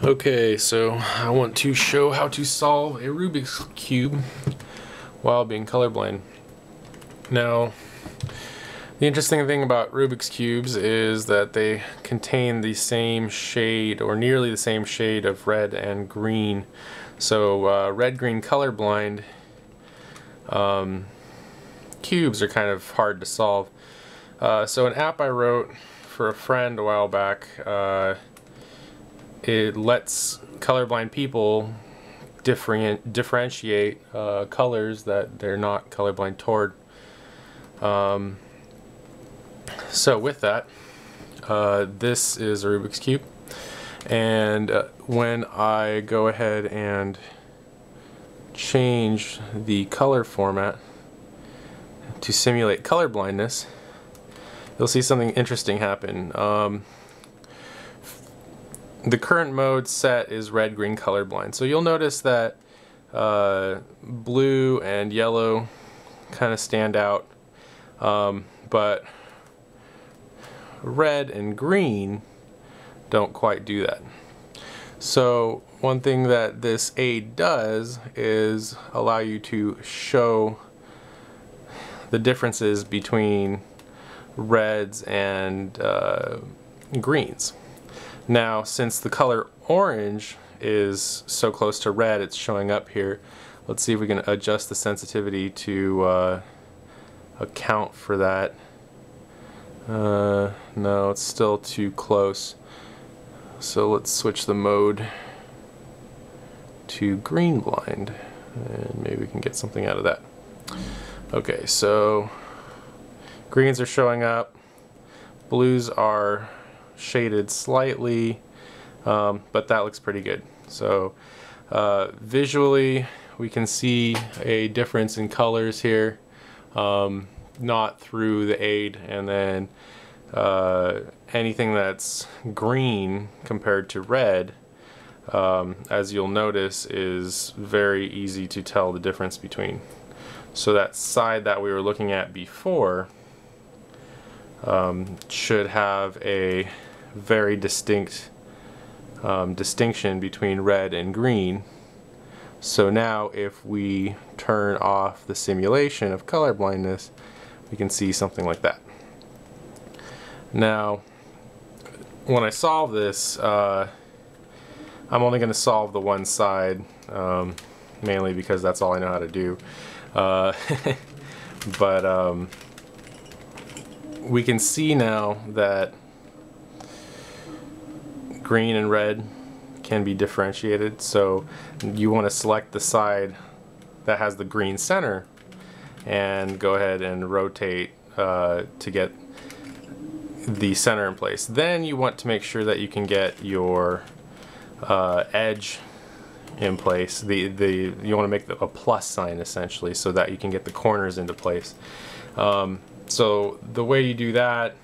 Okay, so I want to show how to solve a Rubik's Cube while being colorblind. Now, the interesting thing about Rubik's Cubes is that they contain the same shade, or nearly the same shade, of red and green. So red-green colorblind cubes are kind of hard to solve. So an app I wrote for a friend a while back, it lets colorblind people differentiate colors that they're not colorblind toward. So with that, this is a Rubik's Cube, and when I go ahead and change the color format to simulate color blindness, you'll see something interesting happen. The current mode set is red-green colorblind, so you'll notice that blue and yellow kind of stand out, but red and green don't quite do that. So one thing that this aid does is allow you to show the differences between reds and greens. Now, since the color orange is so close to red, it's showing up here. Let's see if we can adjust the sensitivity to account for that. No, it's still too close. So let's switch the mode to green blind, and maybe we can get something out of that. Okay, so greens are showing up, blues are shaded slightly, but that looks pretty good. So visually we can see a difference in colors here, not through the aid, and then anything that's green compared to red, as you'll notice, is very easy to tell the difference between. So that side that we were looking at before should have a very distinct distinction between red and green. So now if we turn off the simulation of color blindness, we can see something like that. Now when I solve this, I'm only going to solve the one side, mainly because that's all I know how to do. But we can see now that green and red can be differentiated. So you want to select the side that has the green center and go ahead and rotate to get the center in place. Then you want to make sure that you can get your edge in place. You want to make a plus sign essentially, so that you can get the corners into place. So the way you do that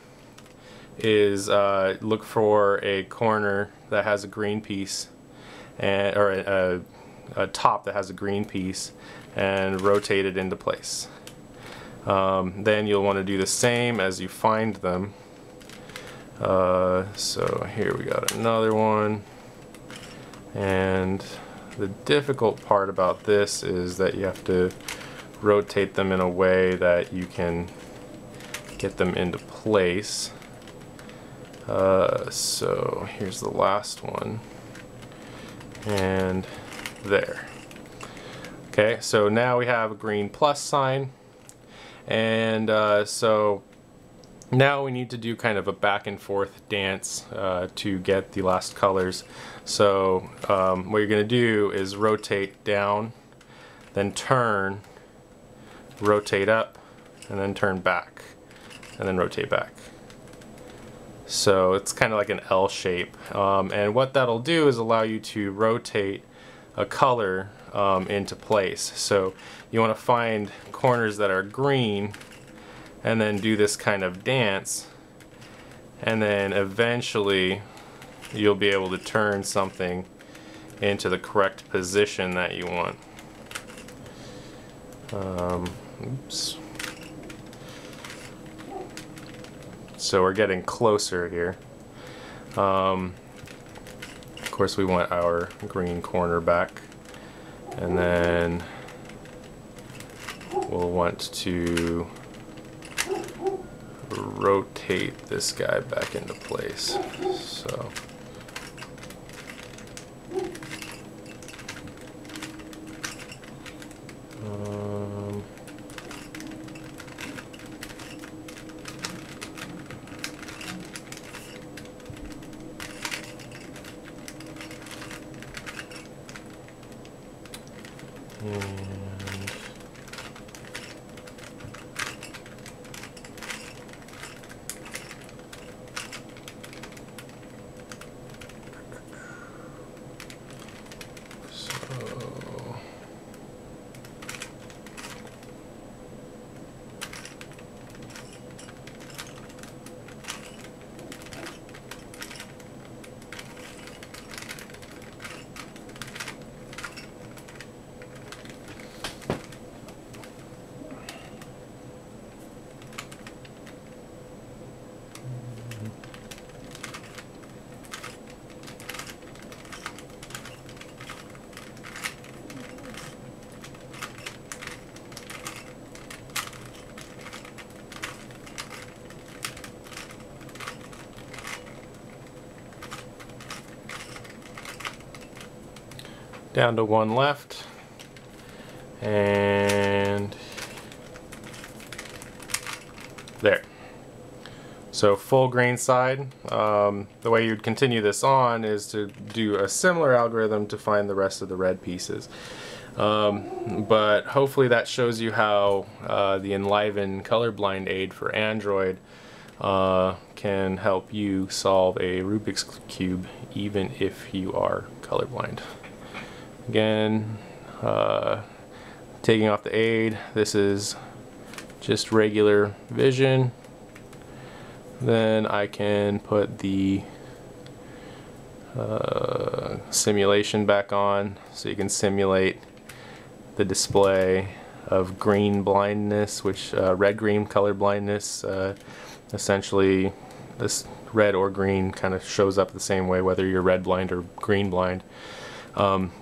is look for a corner that has a green piece, or a top that has a green piece, and rotate it into place. Then you'll want to do the same as you find them. So here we got another one, and the difficult part about this is that you have to rotate them in a way that you can get them into place. So here's the last one, and there. Okay, so now we have a green plus sign, and so now we need to do kind of a back and forth dance to get the last colors. So what you're going to do is rotate down, then turn, rotate up, and then turn back, and then rotate back. So it's kind of like an L shape, and what that'll do is allow you to rotate a color into place. So you want to find corners that are green and then do this kind of dance, and then eventually you'll be able to turn something into the correct position that you want. Oops. So we're getting closer here. Of course we want our green corner back, and then we'll want to rotate this guy back into place. So down to one left, and there. So full green side. The way you'd continue this on is to do a similar algorithm to find the rest of the red pieces. But hopefully that shows you how the Enliven Colorblind aid for Android can help you solve a Rubik's Cube even if you are colorblind. Again, taking off the aid, this is just regular vision. Then I can put the simulation back on so you can simulate the display of green blindness, which red-green color blindness. Essentially, this red or green kind of shows up the same way whether you're red blind or green blind.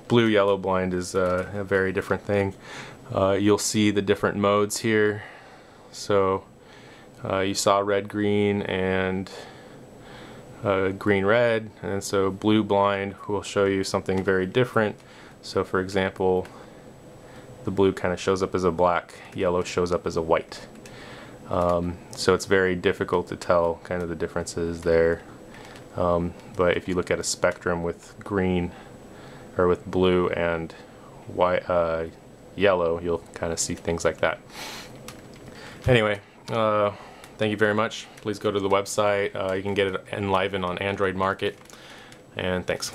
Blue-yellow blind is a very different thing. You'll see the different modes here. So you saw red-green and green-red, and so blue-blind will show you something very different. So for example, the blue kind of shows up as a black, yellow shows up as a white. So it's very difficult to tell kind of the differences there. But if you look at a spectrum with green, or with blue and white, yellow, you'll kind of see things like that. Anyway, thank you very much. Please go to the website. You can get it Enliven on Android Market. And thanks.